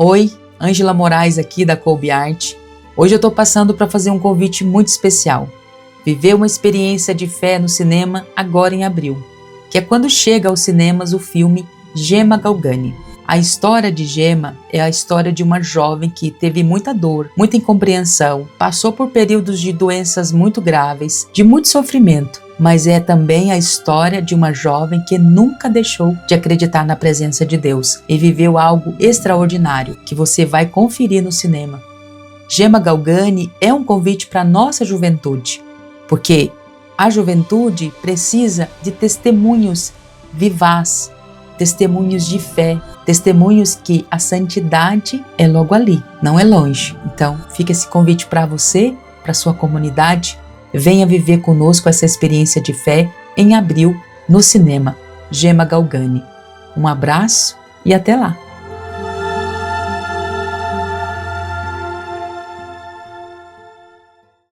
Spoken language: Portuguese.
Oi, Ângela Moraes aqui da Colby Art. Hoje eu estou passando para fazer um convite muito especial. Viver uma experiência de fé no cinema agora em abril, que é quando chega aos cinemas o filme Gemma Galgani. A história de Gemma é a história de uma jovem que teve muita dor, muita incompreensão, passou por períodos de doenças muito graves, de muito sofrimento, mas é também a história de uma jovem que nunca deixou de acreditar na presença de Deus e viveu algo extraordinário que você vai conferir no cinema. Gemma Galgani é um convite para a nossa juventude, porque a juventude precisa de testemunhos vivaz, testemunhos de fé, testemunhos que a santidade é logo ali, não é longe. Então, fica esse convite para você, para sua comunidade. Venha viver conosco essa experiência de fé em abril no cinema Gemma Galgani. Um abraço e até lá!